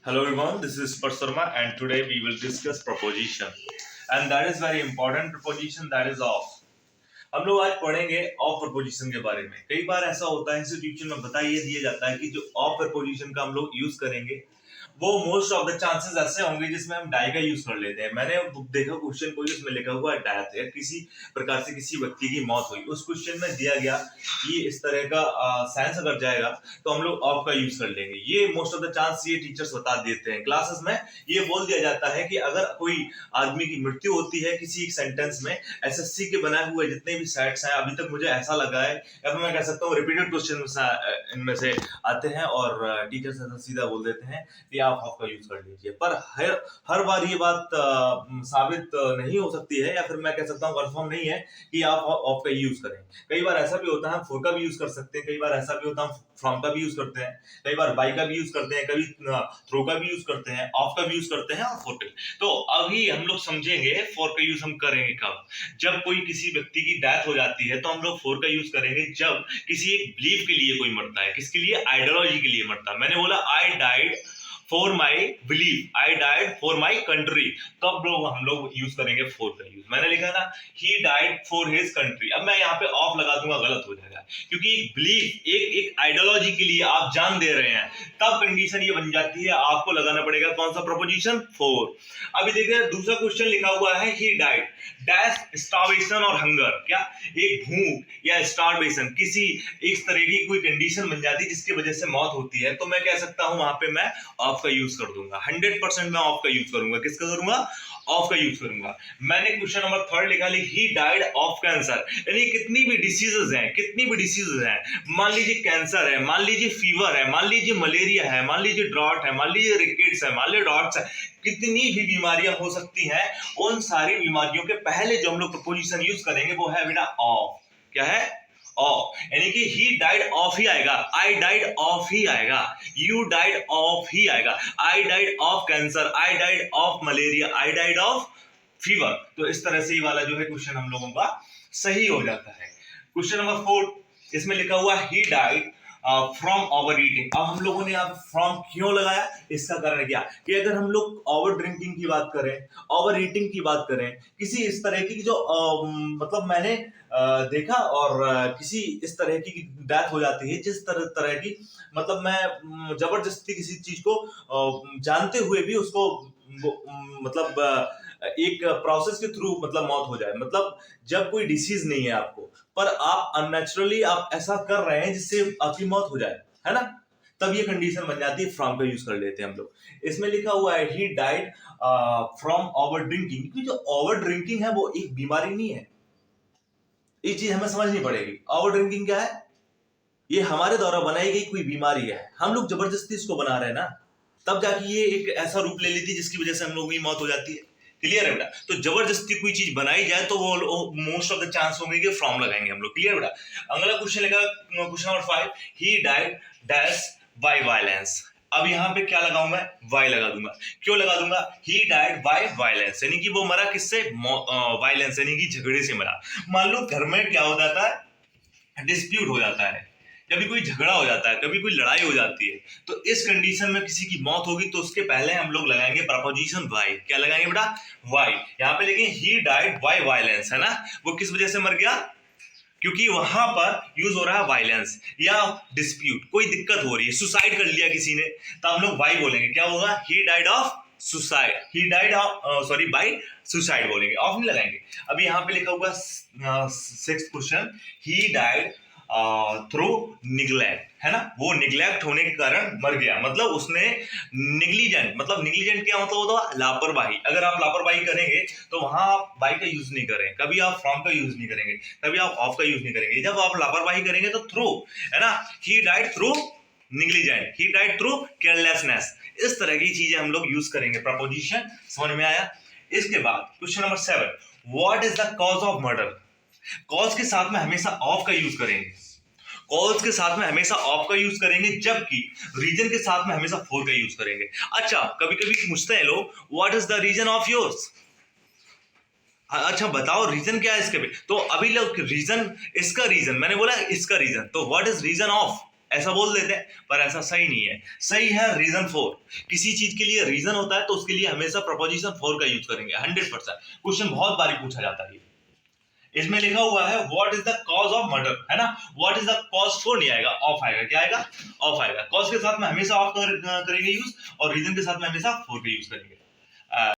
Hello everyone, this is Spar Sharma and today we will discuss proposition and that is very important proposition that is of. हम लोग आज पढ़ेंगे of preposition के बारे में। कई बार ऐसा होता है इंस्टीट्यूशन में बता ये दिया जाता है कि जो ऑफ प्रपोजिशन का हम लोग यूज करेंगे वो मोस्ट ऑफ द चांसेस ऐसे होंगे जिसमें हम डाई का यूज कर लेते हैं। मैंने देखा क्वेश्चन कोई उसमें लिखा हुआ डेथ है, किसी प्रकार से किसी व्यक्ति की मौत हुई, उस क्वेश्चन में दिया गया कि इस तरह का साइंस अगर जाएगा तो हम लोग ऑफ का यूज कर लेंगे। ये मोस्ट ऑफ द चांस ये टीचर्स बता देते हैं क्लासेस में। ये बोल दिया जाता है कि अगर कोई आदमी की मृत्यु होती है किसी एक सेंटेंस में, एसएससी के बनाए हुए जितने भी सेट्स हैं अभी तक मुझे ऐसा लगा है या फिर मैं कह सकता हूँ रिपीटेड क्वेश्चन इनमें से आते हैं और टीचर्स ऐसा सीधा बोल देते हैं कि आप ऑफ का यूज कर लीजिए। पर हर बार ये बात साबित नहीं हो सकती है या फिर मैं कह सकता हूँ कंफर्म नहीं है कि आप ऑफ का यूज करें। कई बार ऐसा भी होता है हम फॉर का भी यूज कर सकते हैं, कई बार ऐसा भी होता है फ्रॉम का भी यूज करते हैं, कई बार बाय का भी यूज करते हैं, कभी थ्रो का भी यूज करते हैं, ऑफ का भी यूज करते हैं और फॉर का। तो अभी हम लोग समझेंगे फॉर का यूज हम करेंगे कब। जब कोई किसी व्यक्ति की डेथ हो जाती है तो हम लोग फॉर का यूज करेंगे जब किसी एक बिलीफ के लिए कोई मरता है। किसके लिए? आइडियोलॉजी के लिए मरता है। मैंने बोला आई died for my belief, I died for my country, तब लोग हम लोग यूज करेंगे फॉर का यूज। मैंने लिखा ना he died for his country, अब मैं यहाँ पे ऑफ लगा दूंगा गलत हो जाएगा क्योंकि एक बिलीफ एक आइडियोलॉजी के लिए आप जान दे रहे हैं, तब कंडीशन ये बन जाती है आपको लगाना पड़ेगा कौन सा प्रपोजिशन? फॉर। अभी देखिए दूसरा क्वेश्चन लिखा हुआ है ही डाइड डैश स्टार्वेशन और हंगर। क्या? एक भूख या स्टार्वेशन, किसी इस तरह की कोई कंडीशन बन जाती है जिसकी वजह से मौत होती है, तो मैं कह सकता हूं वहां पे मैं ऑफ का यूज कर दूंगा। 100% मैं ऑफ का यूज करूंगा। किसका करूंगा? ऑफ का यूज करूंगा। मैंने क्वेश्चन नंबर 3 लिखा ही डाइड ऑफ कैंसर, यानी कितनी भी डिसीजेस हैं, कितनी भी डिसीजेस हैं, मान लीजिए कैंसर है, मान लीजिए फीवर है, मान लीजिए मलेरिया है, मान लीजिए ड्रॉट है, मान लीजिए रिकेट्स है, मान लीजिए डॉट्स है, कितनी भी बीमारियां हो सकती हैं, उन सारी बीमारियों के पहले जो हम लोग प्रपोजिशन यूज करेंगे वो है बेटा ऑफ। क्या है? ऑफ। यानी कि ही डाइड ऑफ ही आएगा, आई डाइड ऑफ ही आएगा, यू डाइड ऑफ ही आएगा, आई died of cancer, I died of malaria, I died of fever. तो इस तरह से ये वाला जो है क्वेश्चन हम लोगों का सही हो जाता है। क्वेश्चन नंबर 4 इसमें लिखा हुआ he died from over eating. अब हम लोगों ने यहाँ फ्रॉम क्यों लगाया, इसका कारण क्या कि अगर हम लोग ओवर ड्रिंकिंग की बात करें, ओवर ईटिंग की बात करें, किसी इस तरह की जो मतलब मैंने देखा और किसी इस तरह की डेथ हो जाती है जिस तरह की, मतलब मैं जबरदस्ती किसी चीज को जानते हुए भी उसको मतलब एक प्रोसेस के थ्रू मतलब मौत हो जाए, मतलब जब कोई डिसीज नहीं है आपको पर आप अननेचुरली आप ऐसा कर रहे हैं जिससे आपकी मौत हो जाए, है ना, तब ये कंडीशन बन जाती है, फ्रॉम का यूज कर लेते हैं हम लोग। इसमें लिखा हुआ है he died from over drinking, क्योंकि जो ओवर ड्रिंकिंग है वो एक बीमारी नहीं है, ये चीज हमें समझनी पड़ेगी। ओवर ड्रिंकिंग क्या है? ये हमारे द्वारा बनाई गई कोई बीमारी है, हम लोग जबरदस्ती इसको बना रहे हैं ना, तब जाके ये एक ऐसा रूप ले लेती है जिसकी वजह से हम लोगों की मौत हो जाती है। क्लियर है बेटा? तो जबरदस्ती कोई चीज बनाई जाए तो वो मोस्ट ऑफ द चांस होंगे कि फ्रॉम लगाएंगे हम लोग। क्लियर बेटा? अगला क्वेश्चन लगा question number 5 he died dash by violence. अब यहाँ पे क्या लगाऊं मैं? वाई लगा दूंगा। क्यों लगा दूंगा? ही डाइड बाय वायलेंस, यानी कि वो मरा किससे? वायलेंस, यानी कि झगड़े से मरा। मान लो घर में क्या हो जाता है, डिस्प्यूट हो जाता है, कभी कोई झगड़ा हो जाता है, कभी कोई लड़ाई हो जाती है, तो इस कंडीशन में किसी की मौत होगी तो उसके पहले हम लोग लगाएंगे प्रपोजिशन वाई। क्या लगाएंगे बेटा? वाई। यहाँ पे लेकिन ही डाइड बाय वायलेंस, है ना, वो किस वजह से मर गया? क्योंकि वहां पर यूज हो रहा है वायलेंस या डिस्प्यूट, कोई दिक्कत हो रही है, सुसाइड कर लिया किसी ने, तो हम लोग वाई बोलेंगे। क्या होगा? He died of suicide, he died of sorry bye suicide बोलेंगे, ऑफ नहीं लगाएंगे। अभी यहाँ पे लिखा हुआ 6th क्वेश्चन ही डाइड थ्रू निग्लेक्ट, है ना, वो निग्लेक्ट होने के कारण मर गया, मतलब उसने निग्लिजेंट, मतलब निग्लिजेंट क्या मतलब होता है? लापरवाही। अगर आप लापरवाही करेंगे तो वहां आप बाई का यूज नहीं करें, कभी आप फ्रॉम का यूज नहीं करेंगे, कभी आप ऑफ का यूज नहीं करेंगे। जब आप लापरवाही करेंगे तो थ्रू, है ना, he died through negligent, he died through carelessness, इस तरह की चीजें हम लोग यूज करेंगे। प्रपोजिशन समझ में आया? इसके बाद question number 7 what is the cause of murder. Cause के साथ में हमेशा ऑफ का यूज करेंगे, कॉज के साथ में हमेशा ऑफ का यूज करेंगे, जबकि रीजन के साथ में हमेशा फॉर का यूज करेंगे। अच्छा, कभी कभी पूछते हैं लोग what is the reason of yours, अच्छा बताओ रीजन क्या है इसके पे, तो अभी लोग रीजन, इसका रीजन, मैंने बोला इसका रीजन, तो व्हाट इज रीजन ऑफ, ऐसा बोल देते हैं, पर ऐसा सही नहीं है। सही है रीजन फॉर। किसी चीज के लिए रीजन होता है तो उसके लिए हमेशा प्रपोजिशन फॉर का यूज करेंगे 100%। क्वेश्चन बहुत बारी पूछा जाता है। इसमें लिखा हुआ है what is the cause of murder, है ना। What is the cause for नहीं आएगा, ऑफ आएगा। क्या आएगा? ऑफ आएगा। कॉज के साथ में हमेशा ऑफ करेंगे यूज, और रीजन के साथ में हमेशा फॉर का यूज करेंगे।